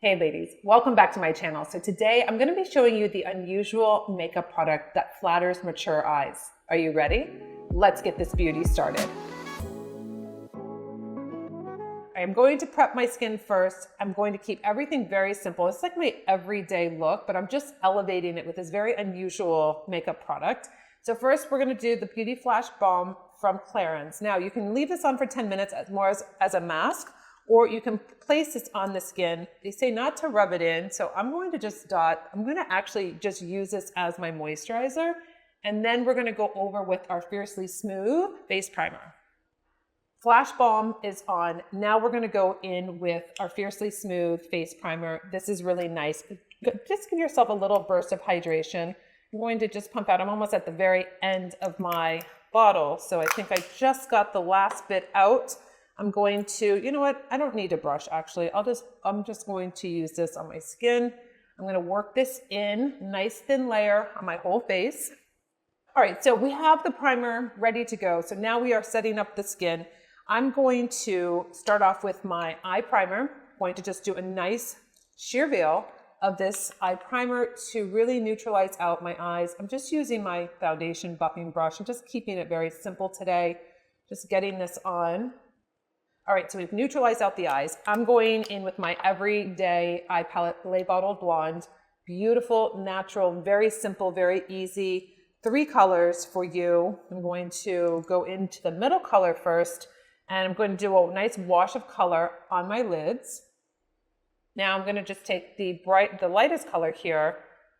Hey ladies, welcome back to my channel. So today I'm going to be showing you the unusual makeup product that flatters mature eyes. Are you ready? Let's get this beauty started. I'm going to prep my skin first. I'm going to keep everything very simple. It's like my everyday look, but I'm just elevating it with this very unusual makeup product. So first we're going to do the Beauty Flash Balm from Clarins. Now you can leave this on for 10 minutes as a mask, or you can place this on the skin. They say not to rub it in, so I'm going to just I'm going to actually just use this as my moisturizer, and then we're going to go over with our Fiercely Smooth face primer. Flash Balm is on. Now we're going to go in with our Fiercely Smooth face primer. This is really nice. Just give yourself a little burst of hydration. I'm going to just pump out. I'm almost at the very end of my bottle, so I think I just got the last bit out. I'm going to, you know what? I don't need a brush actually. I'm just going to use this on my skin. I'm going to work this in, nice thin layer on my whole face. All right, so we have the primer ready to go. So now we are setting up the skin. I'm going to start off with my eye primer. I'm going to just do a nice sheer veil of this eye primer to really neutralize out my eyes. I'm just using my foundation buffing brush. I'm just keeping it very simple today. Just getting this on. All right, so we've neutralized out the eyes. I'm going in with my everyday eye palette, Le Bottle Blonde. Beautiful, natural, very simple, very easy. 3 colors for you. I'm going to go into the middle color first, and I'm going to do a nice wash of color on my lids. Now I'm going to just take the lightest color here,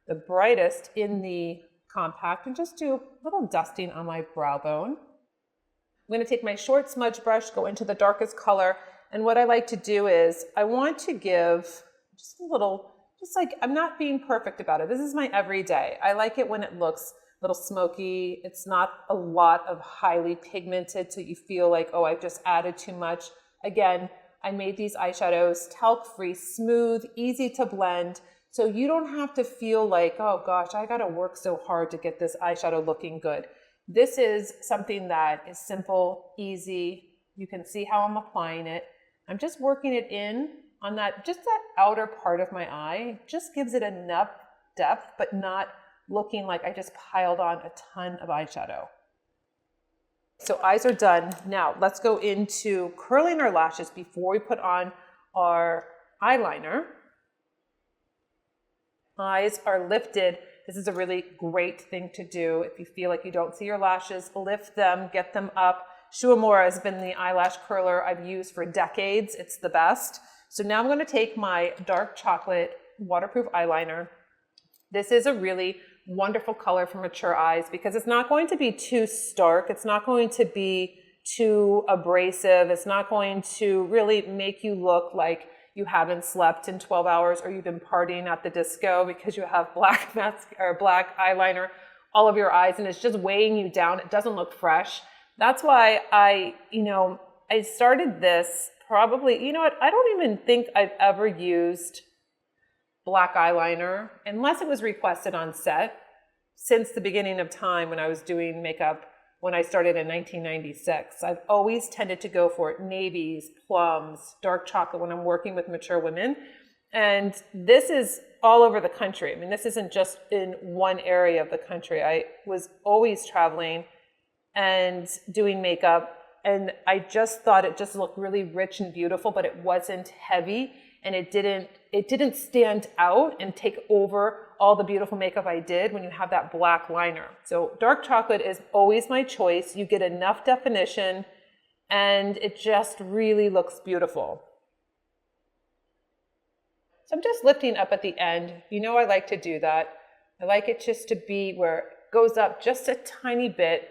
the brightest in the compact, and just do a little dusting on my brow bone. I'm going to take my short smudge brush, go into the darkest color, and what I like to do is I want to give just a little, just like, I'm not being perfect about it. This is my everyday. I like it when it looks a little smoky. It's not a lot of highly pigmented so you feel like, oh, I've just added too much. Again, I made these eyeshadows talc-free, smooth, easy to blend, so you don't have to feel like, oh gosh, I got to work so hard to get this eyeshadow looking good. This is something that is simple, easy. You can see how I'm applying it. I'm just working it in on just that outer part of my eye. Just gives it enough depth, but not looking like I just piled on a ton of eyeshadow. So eyes are done. Now let's go into curling our lashes before we put on our eyeliner. Eyes are lifted. This is a really great thing to do. If you feel like you don't see your lashes, lift them, get them up. Shuamura has been the eyelash curler I've used for decades. It's the best. So now I'm going to take my dark chocolate waterproof eyeliner. This is a really wonderful color for mature eyes because it's not going to be too stark. It's not going to be too abrasive. It's not going to really make you look like you haven't slept in 12 hours or you've been partying at the disco because you have black mask or black eyeliner all over your eyes and it's just weighing you down. It doesn't look fresh. That's why I started this probably, you know what, I don't even think I've ever used black eyeliner unless it was requested on set since the beginning of time when I was doing makeup. When I started in 1996, I've always tended to go for navies, plums, dark chocolate when I'm working with mature women. And this is all over the country. I mean, this isn't just in one area of the country. I was always traveling and doing makeup. And I just thought it just looked really rich and beautiful, but it wasn't heavy. And it didn't stand out and take over all the beautiful makeup I did when you have that black liner. So dark chocolate is always my choice. You get enough definition and it just really looks beautiful. So I'm just lifting up at the end. You know I like to do that. I like it just to be where it goes up just a tiny bit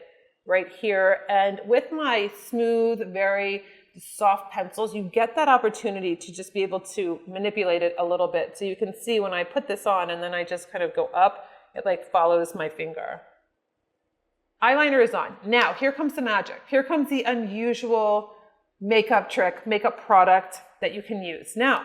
right here. And with my smooth, very soft pencils, you get that opportunity to just be able to manipulate it a little bit. So you can see when I put this on and then I just kind of go up, it like follows my finger. Eyeliner is on. Now here comes the magic. Here comes the unusual makeup trick, makeup product that you can use. Now,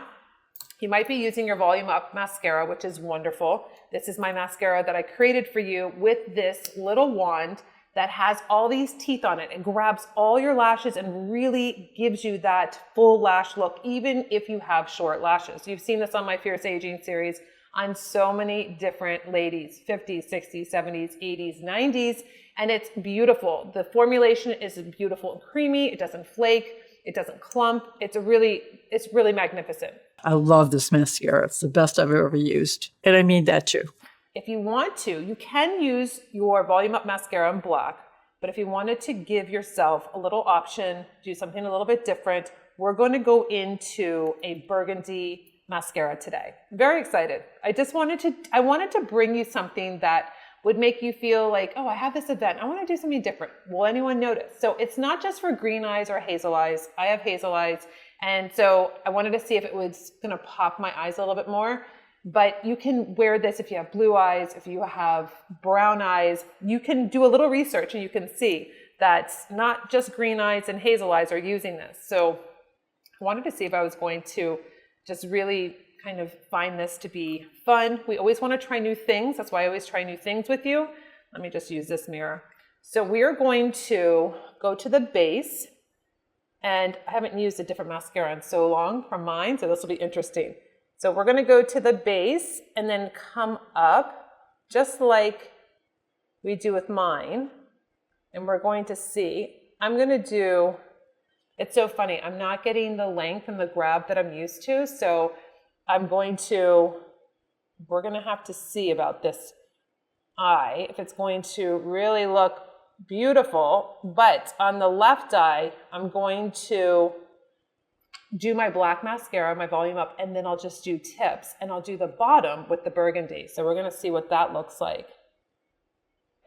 you might be using your Volume Up mascara, which is wonderful. This is my mascara that I created for you with this little wand. that has all these teeth on it. It grabs all your lashes and really gives you that full lash look, even if you have short lashes. You've seen this on my Fierce Aging series on so many different ladies, 50s, 60s, 70s, 80s, 90s, and it's beautiful. The formulation is beautiful and creamy. It doesn't flake. It doesn't clump. It's really magnificent. I love this mascara. It's the best I've ever used. And I mean that too. If you want to, you can use your Volume Up mascara in black, but if you wanted to give yourself a little option, do something a little bit different, we're going to go into a burgundy mascara today. Very excited. I wanted to bring you something that would make you feel like, oh, I have this event. I want to do something different. Will anyone notice? So it's not just for green eyes or hazel eyes. I have hazel eyes. And so I wanted to see if it was going to pop my eyes a little bit more. But you can wear this if you have blue eyes, if you have brown eyes. You can do a little research and you can see that not just green eyes and hazel eyes are using this. So I wanted to see if I was going to just really kind of find this to be fun. We always want to try new things. That's why I always try new things with you. Let me just use this mirror. So we're going to go to the base, and I haven't used a different mascara in so long from mine, so this will be interesting. So we're going to go to the base and then come up just like we do with mine. And we're going to see, I'm going to do, it's so funny, I'm not getting the length and the grab that I'm used to. So we're going to have to see about this eye, if it's going to really look beautiful. But on the left eye, I'm going to do my black mascara, my Volume Up, and then I'll just do tips, and I'll do the bottom with the burgundy. So we're going to see what that looks like.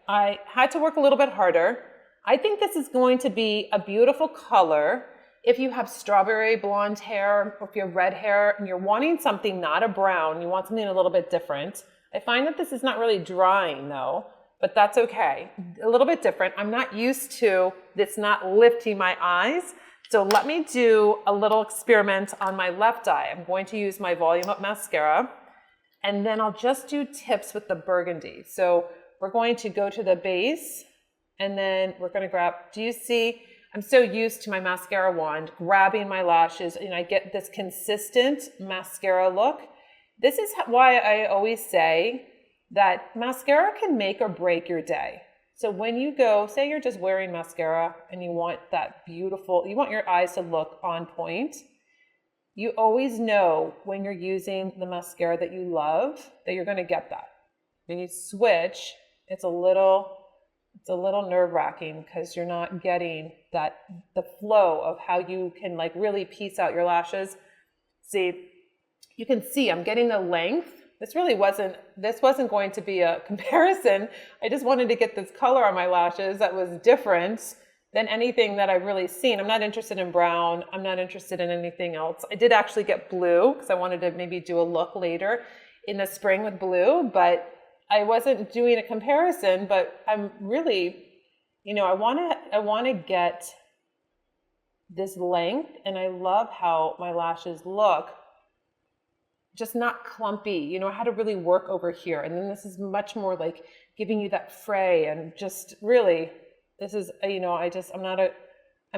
I had to work a little bit harder. I think this is going to be a beautiful color if you have strawberry blonde hair, or if you have red hair and you're wanting something not a brown, you want something a little bit different. I find that this is not really drying though, but that's okay. A little bit different. I'm not used to this not lifting my eyes. So let me do a little experiment on my left eye. I'm going to use my Volume Up mascara, and then I'll just do tips with the burgundy. So we're going to go to the base, and then we're going to grab, do you see? I'm so used to my mascara wand, grabbing my lashes, and I get this consistent mascara look. This is why I always say that mascara can make or break your day. So when you go, say you're just wearing mascara and you want that beautiful, you want your eyes to look on point, you always know when you're using the mascara that you love that you're going to get that. When you switch, it's a little nerve-wracking because you're not getting the flow of how you can like really piece out your lashes. See, you can see I'm getting the length. This wasn't going to be a comparison. I just wanted to get this color on my lashes that was different than anything that I've really seen. I'm not interested in brown. I'm not interested in anything else. I did actually get blue because I wanted to maybe do a look later in the spring with blue, but I wasn't doing a comparison. But I'm really, I want to get this length, and I love how my lashes look. Just not clumpy, I had to really work over here. And then this is much more like giving you that fray, and just really, this is, I'm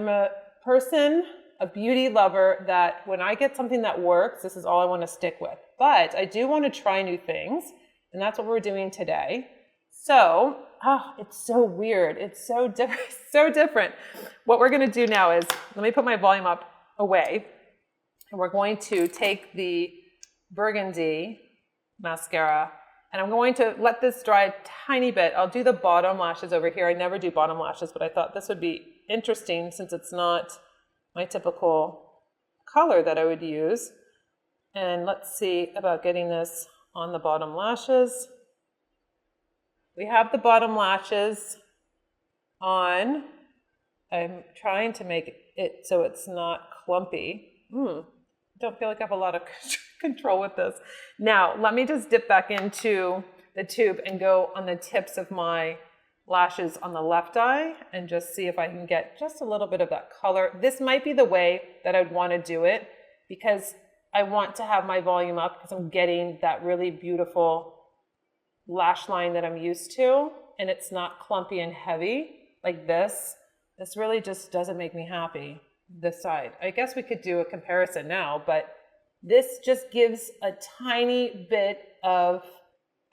a person, a beauty lover, that when I get something that works, this is all I want to stick with. But I do want to try new things, and that's what we're doing today. So, it's so weird. It's so different, so different. What we're going to do now is, let me put my Volume Up away, and we're going to take the burgundy mascara, and I'm going to let this dry a tiny bit. I'll do the bottom lashes over here. I never do bottom lashes, but I thought this would be interesting since it's not my typical color that I would use. And let's see about getting this on the bottom lashes. We have the bottom lashes on. I'm trying to make it so it's not clumpy. Don't feel like I have a lot of control with this. Now, let me just dip back into the tube and go on the tips of my lashes on the left eye and just see if I can get just a little bit of that color. This might be the way that I'd want to do it because I want to have my volume up because I'm getting that really beautiful lash line that I'm used to, and it's not clumpy and heavy. like this really just doesn't make me happy, this side. I guess we could do a comparison now, but this just gives a tiny bit of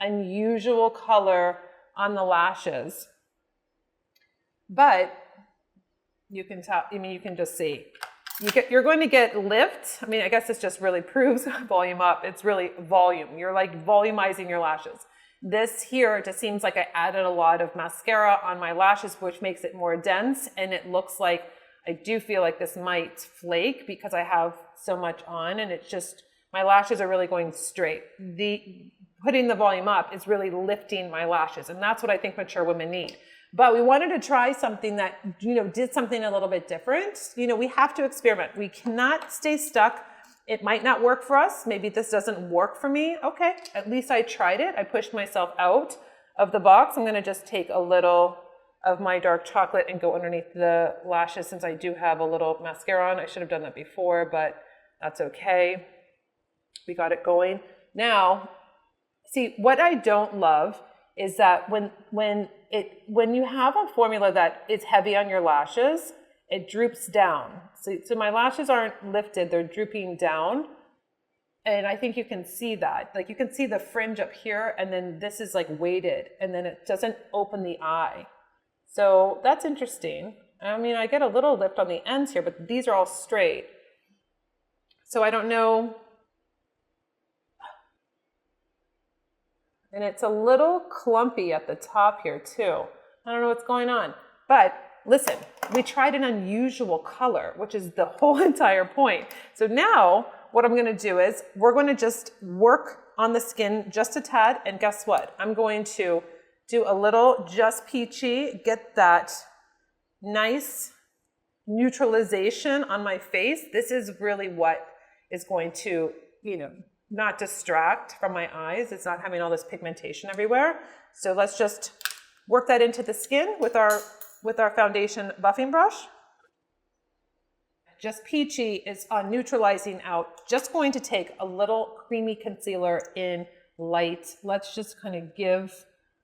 unusual color on the lashes. But you can tell, I mean, you can just see. You're going to get lift. I mean, I guess this just really proves volume up. It's really volume. You're like volumizing your lashes. This here, it just seems like I added a lot of mascara on my lashes, which makes it more dense. And it looks like, I do feel like this might flake because I have so much on, and it's just, my lashes are really going straight. Putting the volume up is really lifting my lashes. And that's what I think mature women need. But we wanted to try something that, you know, did something a little bit different. You know, we have to experiment. We cannot stay stuck. It might not work for us. Maybe this doesn't work for me. Okay, at least I tried it. I pushed myself out of the box. I'm gonna just take a little of my dark chocolate and go underneath the lashes since I do have a little mascara on. I should have done that before, but that's okay. We got it going. Now, see, what I don't love is that when you have a formula that is heavy on your lashes, it droops down. So my lashes aren't lifted, they're drooping down. And I think you can see that. Like you can see the fringe up here, and then this is like weighted, and then it doesn't open the eye. So that's interesting. I mean, I get a little lift on the ends here, but these are all straight. So I don't know. And it's a little clumpy at the top here too. I don't know what's going on. But listen, we tried an unusual color, which is the whole entire point. So now what I'm gonna do is we're gonna just work on the skin just a tad, and guess what? I'm going to do a little Just Peachy, get that nice neutralization on my face. This is really what is going to, you know, not distract from my eyes. It's not having all this pigmentation everywhere. So let's just work that into the skin with our foundation buffing brush. Just Peachy is on neutralizing out. Just going to take a little creamy concealer in light. Let's just kind of give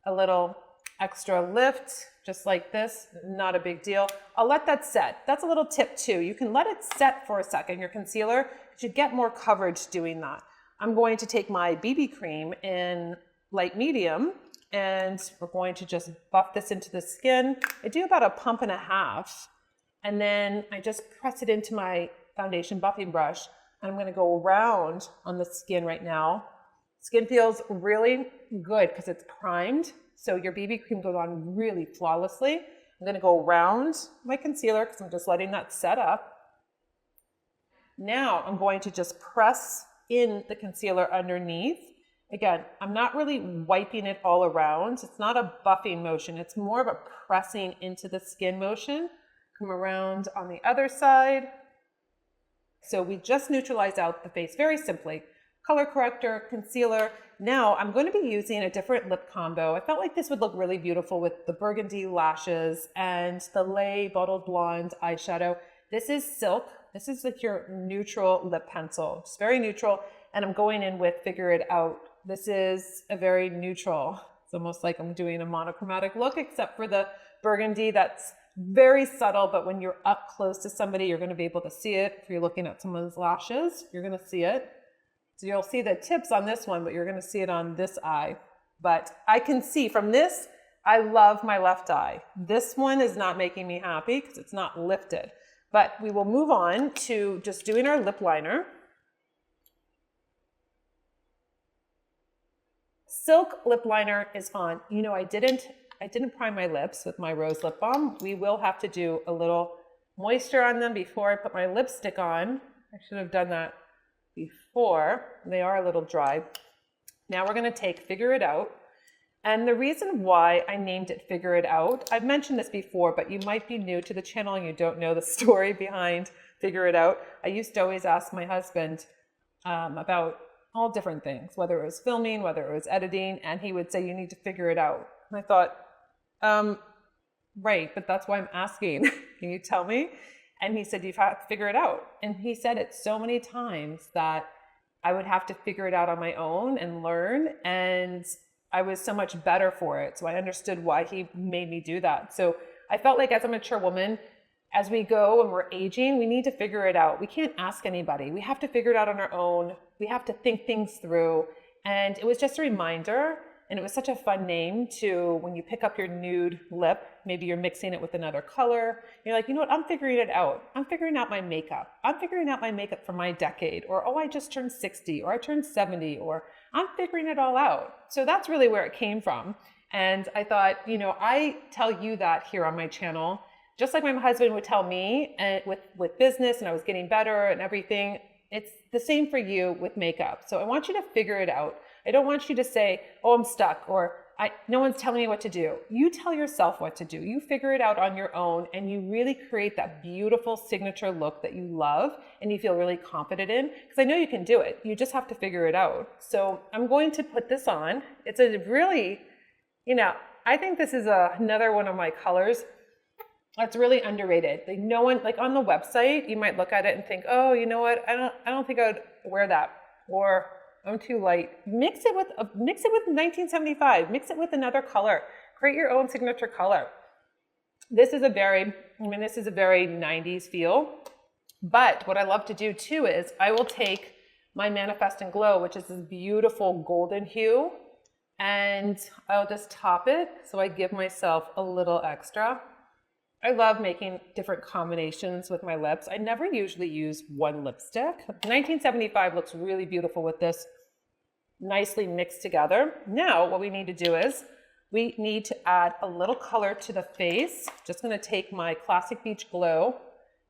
a little extra lift, just like this. Not a big deal. I'll let that set. That's a little tip too. You can let it set for a second, your concealer. You get more coverage doing that. I'm going to take my BB cream in light medium, and we're going to just buff this into the skin. I do about a pump and a half. And then I just press it into my foundation buffing brush, and I'm gonna go around on the skin right now. Skin feels really good because it's primed. So your BB cream goes on really flawlessly. I'm gonna go around my concealer because I'm just letting that set up. Now I'm going to just press in the concealer underneath. Again, I'm not really wiping it all around. It's not a buffing motion. It's more of a pressing into the skin motion. Come around on the other side. So we just neutralize out the face very simply. Color corrector, concealer. Now I'm going to be using a different lip combo. I felt like this would look really beautiful with the burgundy lashes and the Lay Bottled Blonde eyeshadow. This is Silk. This is like your neutral lip pencil. It's very neutral. And I'm going in with Figure It Out. This is a very neutral. It's almost like I'm doing a monochromatic look, except for the burgundy that's very subtle, but when you're up close to somebody, you're going to be able to see it. If you're looking at someone's lashes, you're going to see it. So you'll see the tips on this one, but you're going to see it on this eye. But I can see from this, I love my left eye. This one is not making me happy because it's not lifted. But we will move on to just doing our lip liner. Silk lip liner is on. You know, I didn't prime my lips with my rose lip balm. We will have to do a little moisture on them before I put my lipstick on. I should have done that before. They are a little dry. Now we're going to take Figure It Out. And the reason why I named it Figure It Out, I've mentioned this before, but you might be new to the channel and you don't know the story behind Figure It Out. I used to always ask my husband about all different things, whether it was filming, whether it was editing, and he would say, you need to figure it out. And I thought, right, but that's why I'm asking. Can you tell me? And he said, you've had to figure it out. And he said it so many times that I would have to figure it out on my own and learn. And I was so much better for it. So I understood why he made me do that. So I felt like as a mature woman, as we go and we're aging, we need to figure it out. We can't ask anybody. We have to figure it out on our own. We have to think things through. And it was just a reminder. And it was such a fun name to, when you pick up your nude lip, maybe you're mixing it with another color. You're like, you know what? I'm figuring it out. I'm figuring out my makeup. I'm figuring out my makeup for my decade. Or, oh, I just turned 60, or I turned 70, or I'm figuring it all out. So that's really where it came from. And I thought, you know, I tell you that here on my channel, just like my husband would tell me, and with business, and I was getting better and everything. It's the same for you with makeup. So I want you to figure it out. I don't want you to say, oh, I'm stuck, or no one's telling me what to do. You tell yourself what to do. You figure it out on your own, and you really create that beautiful signature look that you love and you feel really confident in, because I know you can do it. You just have to figure it out. So I'm going to put this on. It's a really, you know, I think this is another one of my colors that's really underrated. Like, no one, like on the website, you might look at it and think, oh, you know what? I don't think I would wear that, or I'm too light. Mix it with 1975. Mix it with another color. Create your own signature color. This is a very 90s feel. But what I love to do too is I will take my Manifest and Glow, which is this beautiful golden hue, and I'll just top it so I give myself a little extra. I love making different combinations with my lips. I never usually use one lipstick. 1975 looks really beautiful with this, nicely mixed together. Now what we need to do is we need to add a little color to the face. Just gonna take my Classic Beach Glow.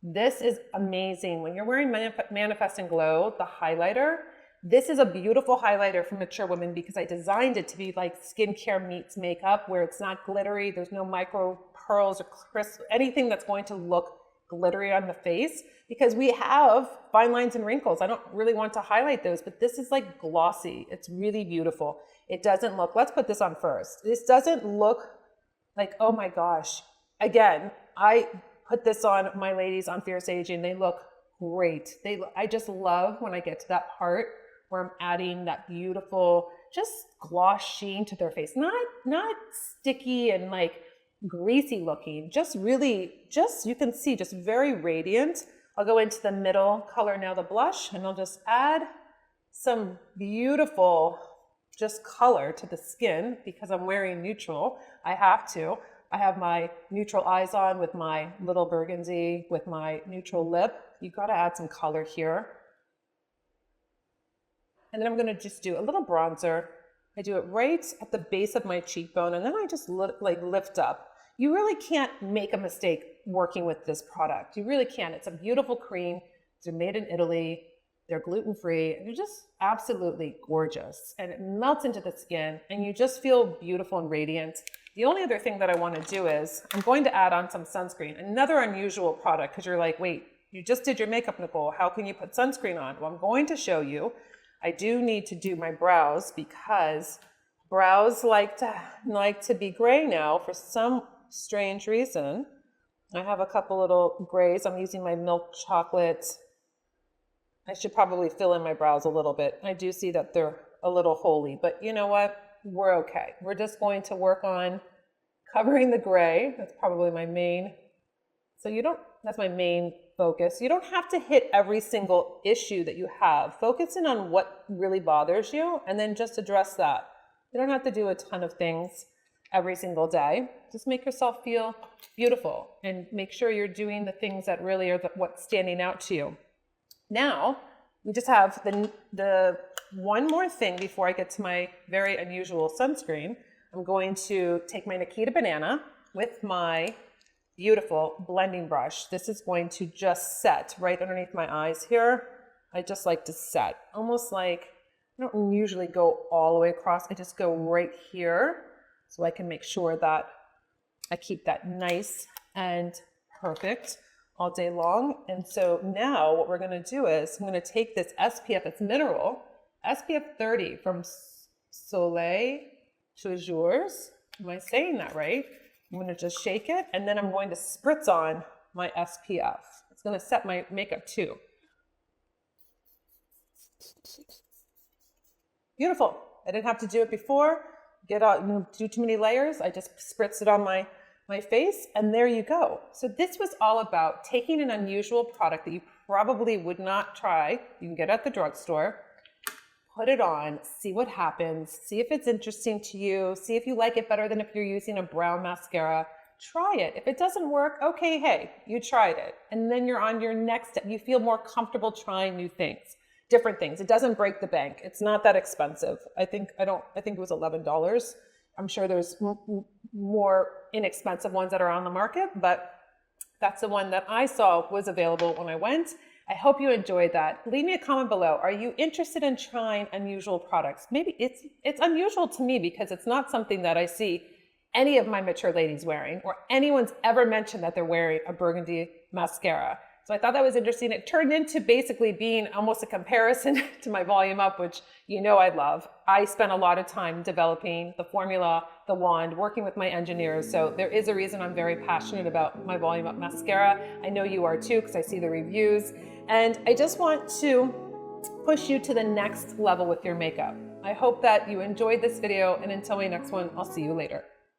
This is amazing. When you're wearing Manifest and Glow, the highlighter, this is a beautiful highlighter for mature women because I designed it to be like skincare meets makeup, where it's not glittery, there's no micro pearls or crisp, anything that's going to look glittery on the face, because we have fine lines and wrinkles. I don't really want to highlight those, but this is like glossy. It's really beautiful. It doesn't look, let's put this on first. This doesn't look like, oh my gosh. Again, I put this on my ladies on Fierce Aging. They look great. I just love when I get to that part where I'm adding that beautiful, just gloss sheen to their face. Not sticky and like greasy looking, just really, you can see, just very radiant. I'll go into the middle color now, the blush, and I'll just add some beautiful just color to the skin because I'm wearing neutral. I have to. I have my neutral eyes on with my little burgundy, with my neutral lip. You've got to add some color here. And then I'm going to just do a little bronzer. I do it right at the base of my cheekbone, and then I just like lift up. You really can't make a mistake working with this product. You really can't. It's a beautiful cream. They're made in Italy. They're gluten-free. And they're just absolutely gorgeous. And it melts into the skin, and you just feel beautiful and radiant. The only other thing that I want to do is I'm going to add on some sunscreen. Another unusual product, because you're like, wait, you just did your makeup, Nikol. How can you put sunscreen on? Well, I'm going to show you. I do need to do my brows because brows like to be gray now for some strange reason. I have a couple little grays. I'm using my milk chocolate. I should probably fill in my brows a little bit. I do see that they're a little holy, but you know what? We're okay. We're just going to work on covering the gray. That's probably my main. That's my main focus. You don't have to hit every single issue that you have. Focus in on what really bothers you and then just address that. You don't have to do a ton of things every single day. Just make yourself feel beautiful and make sure you're doing the things that really are what's standing out to you. Now, we just have the one more thing before I get to my very unusual sunscreen. I'm going to take my Nikita Banana with my beautiful blending brush. This is going to just set right underneath my eyes here. I just like to set, almost like, I don't usually go all the way across. I just go right here so I can make sure that I keep that nice and perfect all day long. And so now what we're going to do is I'm going to take this SPF, it's mineral, SPF 30 from Soleil Toujours. Am I saying that right? I'm going to just shake it, and then I'm going to spritz on my SPF. It's going to set my makeup too. Beautiful. I didn't have to do it before. Do too many layers. I just spritz it on my my face, and there you go. So this was all about taking an unusual product that you probably would not try, you can get at the drugstore, put it on, see what happens, see if it's interesting to you, see if you like it better than if you're using a brown mascara. Try it. If it doesn't work, okay, hey, you tried it. And then you're on your next step. You feel more comfortable trying new things, different things. It doesn't break the bank. It's not that expensive. I think it was $11. I'm sure there's more inexpensive ones that are on the market, but that's the one that I saw was available when I went. I hope you enjoyed that. Leave me a comment below. Are you interested in trying unusual products? Maybe it's unusual to me because it's not something that I see any of my mature ladies wearing, or anyone's ever mentioned that they're wearing a burgundy mascara. So I thought that was interesting. It turned into basically being almost a comparison to my Volume Up, which you know I love. I spent a lot of time developing the formula, the wand, working with my engineers. So there is a reason I'm very passionate about my Volume Up mascara. I know you are too, because I see the reviews. And I just want to push you to the next level with your makeup. I hope that you enjoyed this video, and until my next one, I'll see you later.